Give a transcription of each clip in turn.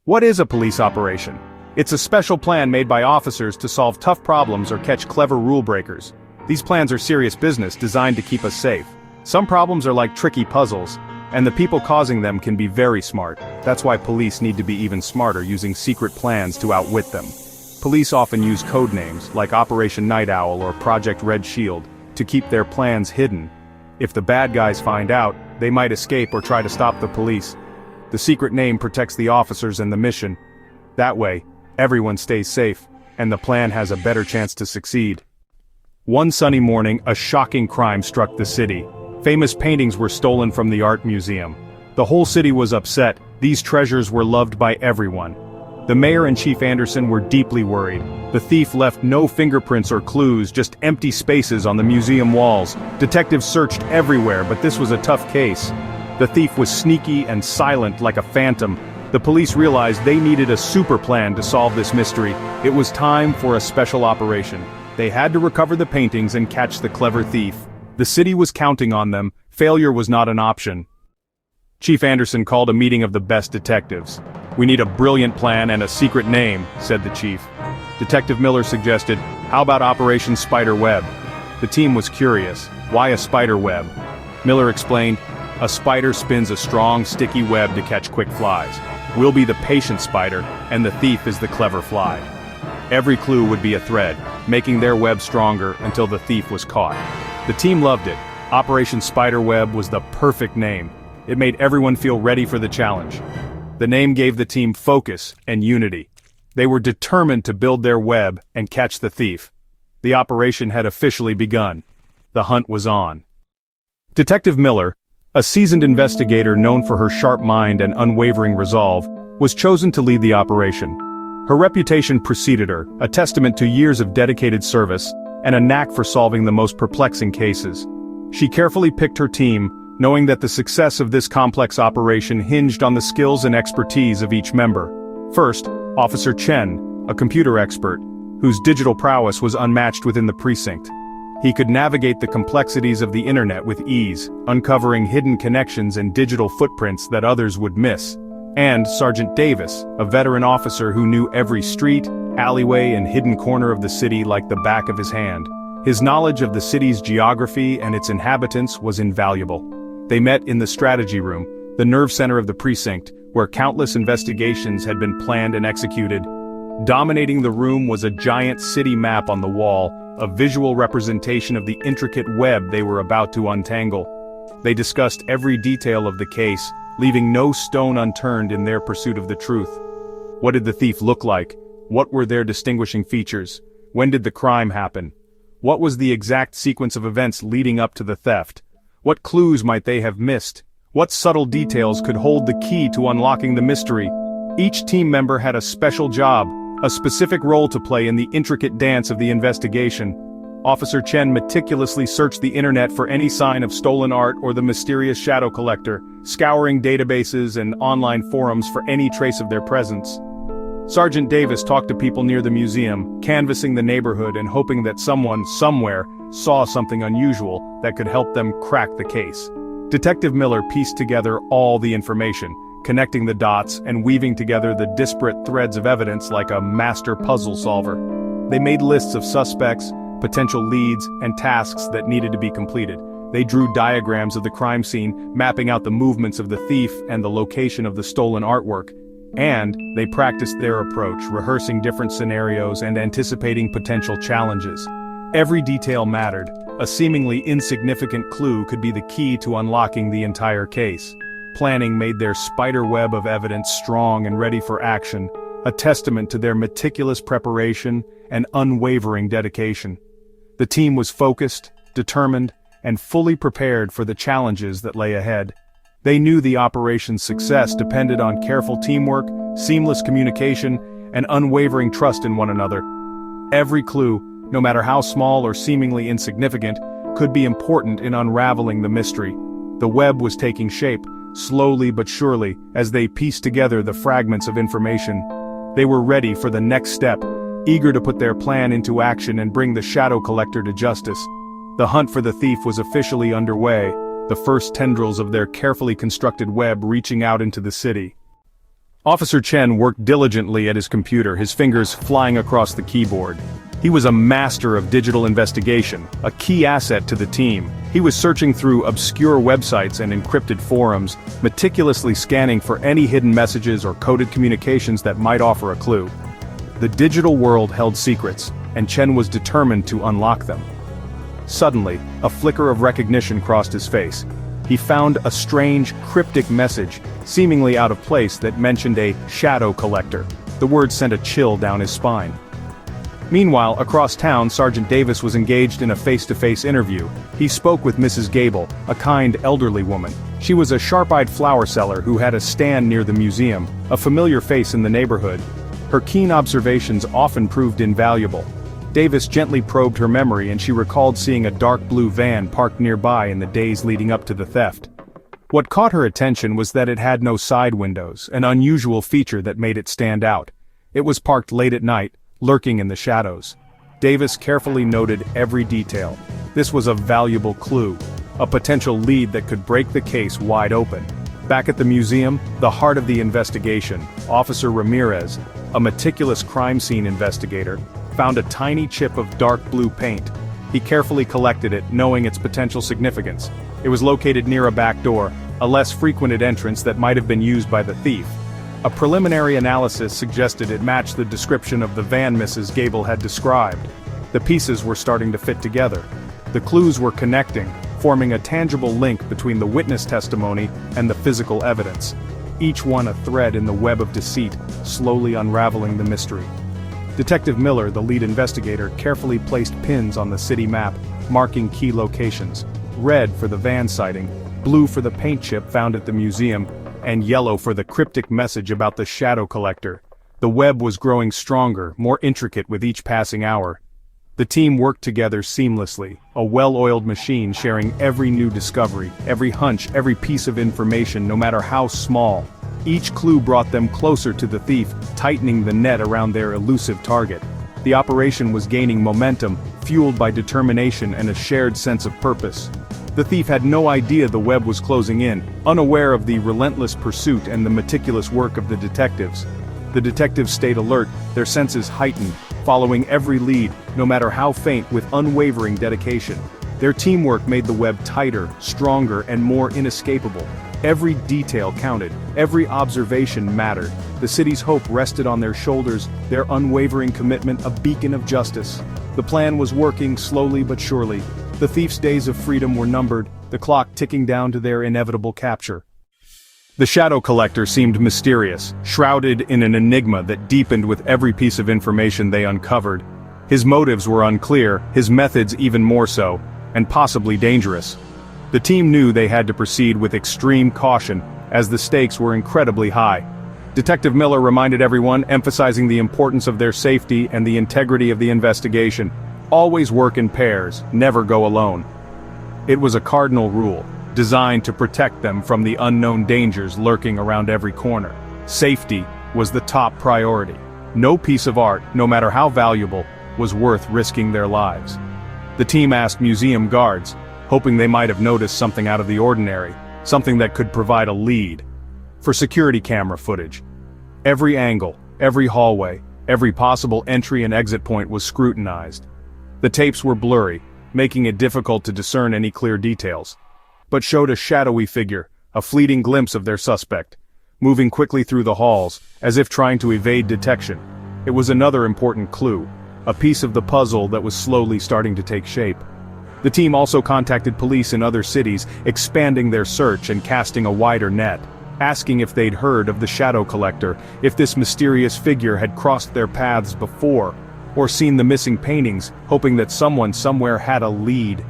What is a police operation? It's a special plan made by officers to solve tough problems or catch clever rule breakers. These plans are serious business designed to keep us safe. Some problems are like tricky puzzles, and the people causing them can be very smart. That's why police need to be even smarter, using secret plans to outwit them. Police often use code names, like Operation Night Owl or Project Red Shield, to keep their plans hidden. If the bad guys find out, they might escape or try to stop the police. The secret name protects the officers and the mission. That way, everyone stays safe, and the plan has a better chance to succeed. One sunny morning, a shocking crime struck the city. Famous paintings were stolen from the art museum. The whole city was upset. These treasures were loved by everyone. The mayor and Chief Anderson were deeply worried. The thief left no fingerprints or clues, just empty spaces on the museum walls. Detectives searched everywhere, but this was a tough case. The thief was sneaky and silent like a phantom. The police realized they needed a super plan to solve this mystery. It was time for a special operation. They had to recover the paintings and catch the clever thief. The city was counting on them. Failure was not an option. Chief Anderson called a meeting of the best detectives. "We need a brilliant plan and a secret name," said the chief. Detective Miller suggested, "How about Operation Spider Web?" The team was curious. Why a spider web? Miller explained, "A spider spins a strong, sticky web to catch quick flies. We'll be the patient spider, and the thief is the clever fly." Every clue would be a thread, making their web stronger until the thief was caught. The team loved it. Operation Spider Web was the perfect name. It made everyone feel ready for the challenge. The name gave the team focus and unity. They were determined to build their web and catch the thief. The operation had officially begun. The hunt was on. Detective Miller, a seasoned investigator known for her sharp mind and unwavering resolve, was chosen to lead the operation. Her reputation preceded her, a testament to years of dedicated service and a knack for solving the most perplexing cases. She carefully picked her team, knowing that the success of this complex operation hinged on the skills and expertise of each member. First, Officer Chen, a computer expert, whose digital prowess was unmatched within the precinct. He could navigate the complexities of the internet with ease, uncovering hidden connections and digital footprints that others would miss. And Sergeant Davis, a veteran officer who knew every street, alleyway, and hidden corner of the city like the back of his hand. His knowledge of the city's geography and its inhabitants was invaluable. They met in the strategy room, the nerve center of the precinct, where countless investigations had been planned and executed. Dominating the room was a giant city map on the wall, a visual representation of the intricate web they were about to untangle. They discussed every detail of the case, leaving no stone unturned in their pursuit of the truth. What did the thief look like? What were their distinguishing features? When did the crime happen? What was the exact sequence of events leading up to the theft? What clues might they have missed? What subtle details could hold the key to unlocking the mystery? Each team member had a special job, a specific role to play in the intricate dance of the investigation. Officer Chen meticulously searched the internet for any sign of stolen art or the mysterious shadow collector, scouring databases and online forums for any trace of their presence. Sergeant Davis talked to people near the museum, canvassing the neighborhood and hoping that someone, somewhere, saw something unusual that could help them crack the case. Detective Miller pieced together all the information, connecting the dots and weaving together the disparate threads of evidence like a master puzzle solver. They made lists of suspects, potential leads, and tasks that needed to be completed. They drew diagrams of the crime scene, mapping out the movements of the thief and the location of the stolen artwork. And they practiced their approach, rehearsing different scenarios and anticipating potential challenges. Every detail mattered. A seemingly insignificant clue could be the key to unlocking the entire case. Planning made their spider web of evidence strong and ready for action, a testament to their meticulous preparation and unwavering dedication. The team was focused, determined, and fully prepared for the challenges that lay ahead. They knew the operation's success depended on careful teamwork, seamless communication, and unwavering trust in one another. Every clue, no matter how small or seemingly insignificant, could be important in unraveling the mystery. The web was taking shape, slowly but surely, as they pieced together the fragments of information. They were ready for the next step, eager to put their plan into action and bring the shadow collector to justice. The hunt for the thief was officially underway, the first tendrils of their carefully constructed web reaching out into the city. Officer Chen worked diligently at his computer, his fingers flying across the keyboard. He was a master of digital investigation, a key asset to the team. He was searching through obscure websites and encrypted forums, meticulously scanning for any hidden messages or coded communications that might offer a clue. The digital world held secrets, and Chen was determined to unlock them. Suddenly, a flicker of recognition crossed his face. He found a strange, cryptic message, seemingly out of place, that mentioned a shadow collector. The word sent a chill down his spine. Meanwhile, across town, Sergeant Davis was engaged in a face-to-face interview. He spoke with Mrs. Gable, a kind, elderly woman. She was a sharp-eyed flower seller who had a stand near the museum, a familiar face in the neighborhood. Her keen observations often proved invaluable. Davis gently probed her memory, and she recalled seeing a dark blue van parked nearby in the days leading up to the theft. What caught her attention was that it had no side windows, an unusual feature that made it stand out. It was parked late at night, lurking in the shadows. Davis carefully noted every detail. This was a valuable clue, a potential lead that could break the case wide open. Back at the museum, the heart of the investigation, Officer Ramirez, a meticulous crime scene investigator, found a tiny chip of dark blue paint. He carefully collected it, knowing its potential significance. It was located near a back door, a less frequented entrance that might have been used by the thief. A preliminary analysis suggested it matched the description of the van Mrs. Gable had described. The pieces were starting to fit together. The clues were connecting, forming a tangible link between the witness testimony and the physical evidence. Each one a thread in the web of deceit, slowly unraveling the mystery. Detective Miller, the lead investigator, carefully placed pins on the city map, marking key locations. Red for the van sighting, blue for the paint chip found at the museum, and yellow for the cryptic message about the shadow collector. The web was growing stronger, more intricate with each passing hour. The team worked together seamlessly, a well-oiled machine sharing every new discovery, every hunch, every piece of information, no matter how small. Each clue brought them closer to the thief, tightening the net around their elusive target. The operation was gaining momentum, fueled by determination and a shared sense of purpose. The thief had no idea the web was closing in, unaware of the relentless pursuit and the meticulous work of the detectives. The detectives stayed alert, their senses heightened, following every lead, no matter how faint, with unwavering dedication. Their teamwork made the web tighter, stronger, and more inescapable. Every detail counted, every observation mattered. The city's hope rested on their shoulders, their unwavering commitment a beacon of justice. The plan was working slowly but surely. The thief's days of freedom were numbered, the clock ticking down to their inevitable capture. The shadow collector seemed mysterious, shrouded in an enigma that deepened with every piece of information they uncovered. His motives were unclear, his methods even more so, and possibly dangerous. The team knew they had to proceed with extreme caution, as the stakes were incredibly high. Detective Miller reminded everyone, emphasizing the importance of their safety and the integrity of the investigation. Always work in pairs, never go alone. It was a cardinal rule, designed to protect them from the unknown dangers lurking around every corner. Safety was the top priority. No piece of art, no matter how valuable, was worth risking their lives. The team asked museum guards, hoping they might have noticed something out of the ordinary, something that could provide a lead. For security camera footage. Every angle, every hallway, every possible entry and exit point was scrutinized. The tapes were blurry, making it difficult to discern any clear details, but showed a shadowy figure, a fleeting glimpse of their suspect, moving quickly through the halls, as if trying to evade detection. It was another important clue, a piece of the puzzle that was slowly starting to take shape. The team also contacted police in other cities, expanding their search and casting a wider net, asking if they'd heard of the shadow collector, if this mysterious figure had crossed their paths before, or seen the missing paintings, hoping that someone somewhere had a lead.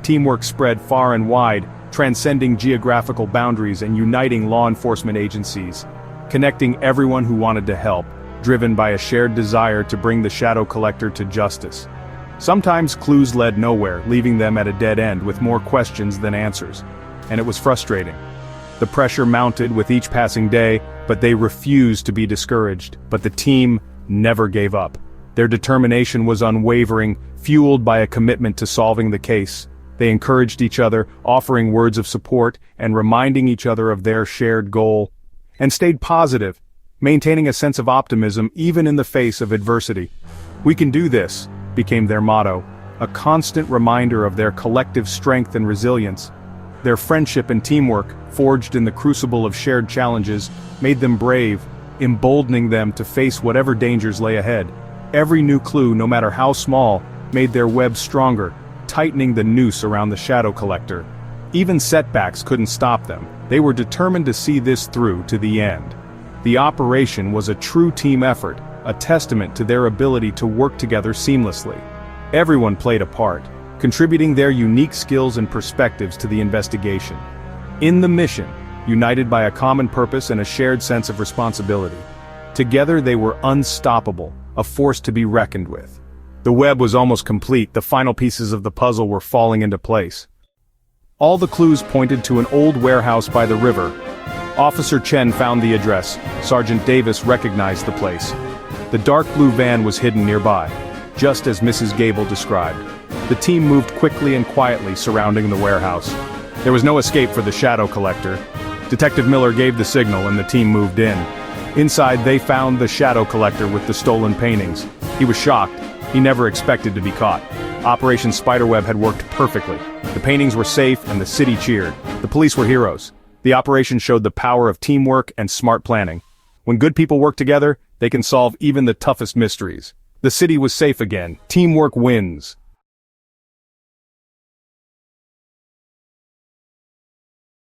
Teamwork spread far and wide, transcending geographical boundaries and uniting law enforcement agencies, connecting everyone who wanted to help, driven by a shared desire to bring the shadow collector to justice. Sometimes clues led nowhere, leaving them at a dead end with more questions than answers. And it was frustrating. The pressure mounted with each passing day, but they refused to be discouraged. But the team never gave up. Their determination was unwavering, fueled by a commitment to solving the case. They encouraged each other, offering words of support and reminding each other of their shared goal, and stayed positive, maintaining a sense of optimism even in the face of adversity. "We can do this," became their motto, a constant reminder of their collective strength and resilience. Their friendship and teamwork, forged in the crucible of shared challenges, made them brave, emboldening them to face whatever dangers lay ahead. Every new clue, no matter how small, made their web stronger, tightening the noose around the shadow collector. Even setbacks couldn't stop them. They were determined to see this through to the end. The operation was a true team effort, a testament to their ability to work together seamlessly. Everyone played a part, contributing their unique skills and perspectives to the investigation. In the mission, united by a common purpose and a shared sense of responsibility. Together they were unstoppable, a force to be reckoned with. The web was almost complete, the final pieces of the puzzle were falling into place. All the clues pointed to an old warehouse by the river. Officer Chen found the address. Sergeant Davis recognized the place. The dark blue van was hidden nearby, just as Mrs. Gable described. The team moved quickly and quietly surrounding the warehouse. There was no escape for the shadow collector. Detective Miller gave the signal and the team moved in. Inside they found the shadow collector with the stolen paintings. He was shocked. He never expected to be caught. Operation Spiderweb had worked perfectly. The paintings were safe and the city cheered. The police were heroes. The operation showed the power of teamwork and smart planning. When good people work together, they can solve even the toughest mysteries. The city was safe again. Teamwork wins.